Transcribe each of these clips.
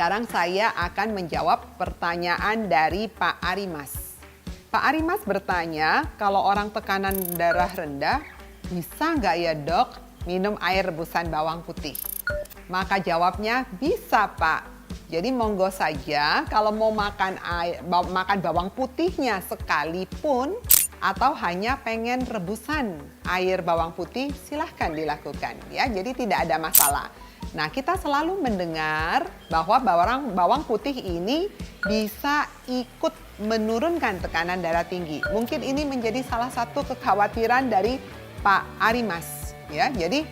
sekarang saya akan menjawab pertanyaan dari Pak Arimas. Pak Arimas bertanya, kalau orang tekanan darah rendah, bisa nggak ya dok minum air rebusan bawang putih? Maka jawabnya bisa Pak. Jadi monggo saja kalau mau makan bawang putihnya sekalipun atau hanya pengen rebusan air bawang putih, silahkan dilakukan ya. Jadi tidak ada masalah. Nah, kita selalu mendengar bahwa bawang putih ini bisa ikut menurunkan tekanan darah tinggi. Mungkin ini menjadi salah satu kekhawatiran dari Pak Arimas ya. Jadi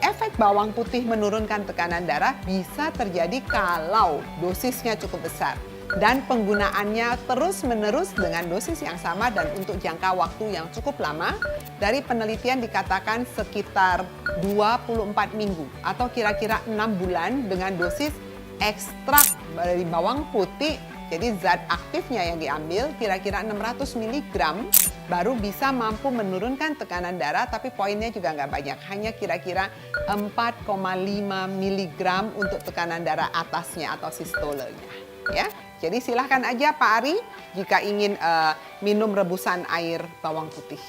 efek bawang putih menurunkan tekanan darah bisa terjadi kalau dosisnya cukup besar dan penggunaannya terus-menerus dengan dosis yang sama dan untuk jangka waktu yang cukup lama. Dari penelitian dikatakan sekitar 24 minggu atau kira-kira 6 bulan dengan dosis ekstrak dari bawang putih. Jadi zat aktifnya yang diambil kira-kira 600 mg baru bisa mampu menurunkan tekanan darah, tapi poinnya juga nggak banyak, hanya kira-kira 4,5 mg untuk tekanan darah atasnya atau sistolenya. Ya, jadi silahkan aja Pak Ari jika ingin minum rebusan air bawang putih.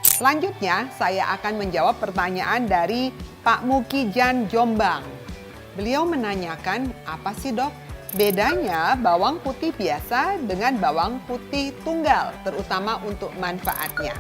Selanjutnya saya akan menjawab pertanyaan dari Pak Mukijan Jombang. Beliau menanyakan, apa sih dok bedanya bawang putih biasa dengan bawang putih tunggal, terutama untuk manfaatnya?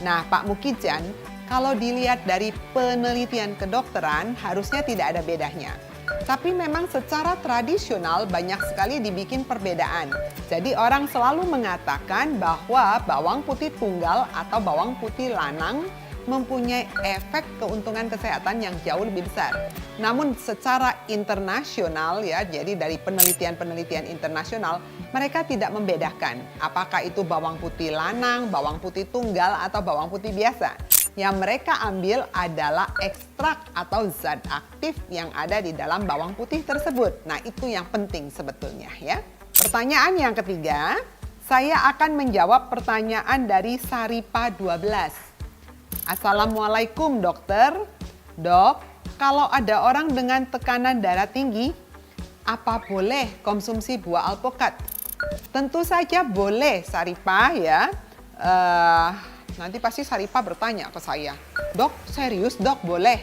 Nah Pak Mukijan, kalau dilihat dari penelitian kedokteran harusnya tidak ada bedanya. Tapi memang secara tradisional banyak sekali dibikin perbedaan. Jadi orang selalu mengatakan bahwa bawang putih tunggal atau bawang putih lanang mempunyai efek keuntungan kesehatan yang jauh lebih besar. Namun secara internasional ya, jadi dari penelitian-penelitian internasional, mereka tidak membedakan apakah itu bawang putih lanang, bawang putih tunggal, atau bawang putih biasa. Yang mereka ambil adalah ekstrak atau zat aktif yang ada di dalam bawang putih tersebut. Nah, itu yang penting sebetulnya ya. Pertanyaan yang ketiga, saya akan menjawab pertanyaan dari Saripa 12. Assalamualaikum dokter. Dok, kalau ada orang dengan tekanan darah tinggi, apa boleh konsumsi buah alpukat? Tentu saja boleh Saripa ya. Nanti pasti Saripa bertanya ke saya, dok serius dok boleh?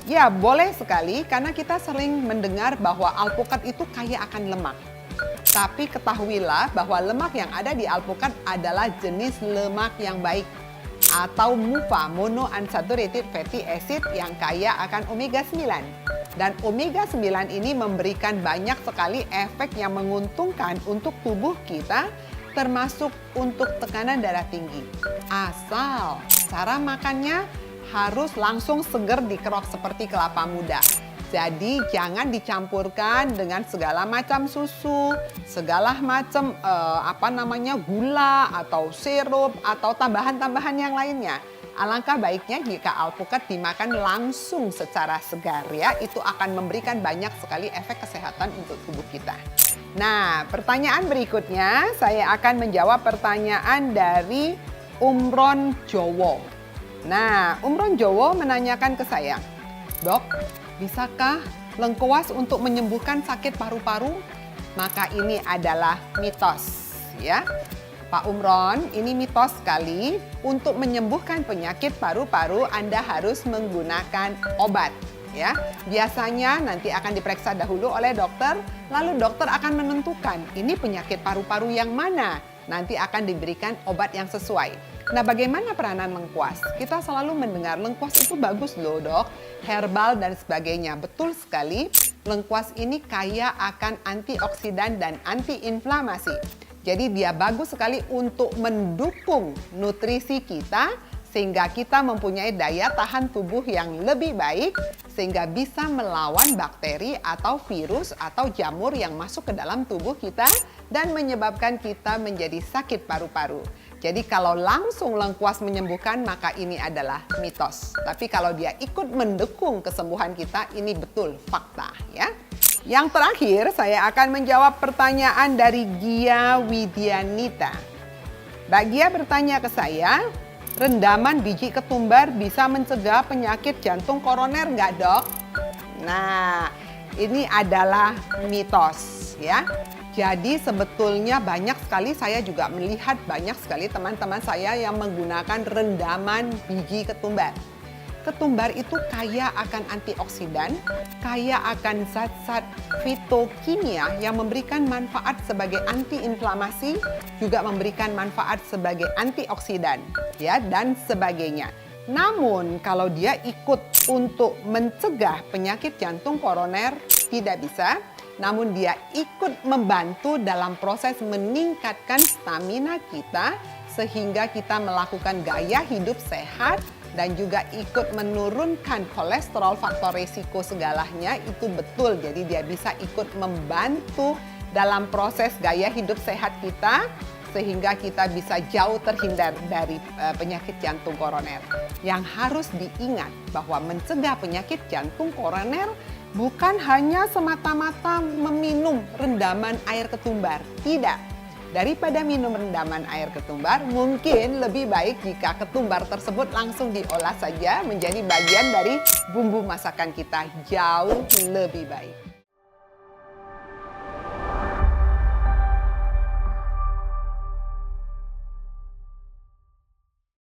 Ya boleh sekali karena kita sering mendengar bahwa alpukat itu kaya akan lemak. Tapi ketahuilah bahwa lemak yang ada di alpukat adalah jenis lemak yang baik atau MUFA, monounsaturated fatty acid, yang kaya akan omega 9. Dan omega 9 ini memberikan banyak sekali efek yang menguntungkan untuk tubuh kita, termasuk untuk tekanan darah tinggi. Asal cara makannya harus langsung seger dikerok seperti kelapa muda. Jadi jangan dicampurkan dengan segala macam susu, segala macam gula atau sirup atau tambahan-tambahan yang lainnya. Alangkah baiknya jika alpukat dimakan langsung secara segar ya, itu akan memberikan banyak sekali efek kesehatan untuk tubuh kita. Nah, pertanyaan berikutnya saya akan menjawab pertanyaan dari Umron Jowo. Nah, Umron Jowo menanyakan ke saya, dok, bisakah lengkuas untuk menyembuhkan sakit paru-paru? Maka ini adalah mitos ya. Pak Umron, ini mitos sekali. Untuk menyembuhkan penyakit paru-paru Anda harus menggunakan obat ya. Biasanya nanti akan diperiksa dahulu oleh dokter, lalu dokter akan menentukan ini penyakit paru-paru yang mana. Nanti akan diberikan obat yang sesuai. Nah, bagaimana peranan lengkuas? Kita selalu mendengar lengkuas itu bagus loh dok, herbal dan sebagainya. Betul sekali, lengkuas ini kaya akan antioksidan dan antiinflamasi. Jadi dia bagus sekali untuk mendukung nutrisi kita sehingga kita mempunyai daya tahan tubuh yang lebih baik sehingga bisa melawan bakteri atau virus atau jamur yang masuk ke dalam tubuh kita dan menyebabkan kita menjadi sakit paru-paru. Jadi kalau langsung lengkuas menyembuhkan maka ini adalah mitos. Tapi kalau dia ikut mendukung kesembuhan kita, ini betul fakta ya. Yang terakhir saya akan menjawab pertanyaan dari Gia Widianita. Mbak Gia bertanya ke saya, rendaman biji ketumbar bisa mencegah penyakit jantung koroner nggak dok? Nah, ini adalah mitos ya. Jadi sebetulnya banyak sekali, saya juga melihat banyak sekali teman-teman saya yang menggunakan rendaman biji ketumbar. Ketumbar itu kaya akan antioksidan, kaya akan zat-zat fitokimia yang memberikan manfaat sebagai antiinflamasi, juga memberikan manfaat sebagai antioksidan, ya, dan sebagainya. Namun kalau dia ikut untuk mencegah penyakit jantung koroner, tidak bisa. Namun dia ikut membantu dalam proses meningkatkan stamina kita sehingga kita melakukan gaya hidup sehat dan juga ikut menurunkan kolesterol, faktor risiko segalanya itu betul. Jadi dia bisa ikut membantu dalam proses gaya hidup sehat kita sehingga kita bisa jauh terhindar dari penyakit jantung koroner. Yang harus diingat bahwa mencegah penyakit jantung koroner bukan hanya semata-mata meminum rendaman air ketumbar. Tidak. Daripada minum rendaman air ketumbar, mungkin lebih baik jika ketumbar tersebut langsung diolah saja menjadi bagian dari bumbu masakan kita. Jauh lebih baik.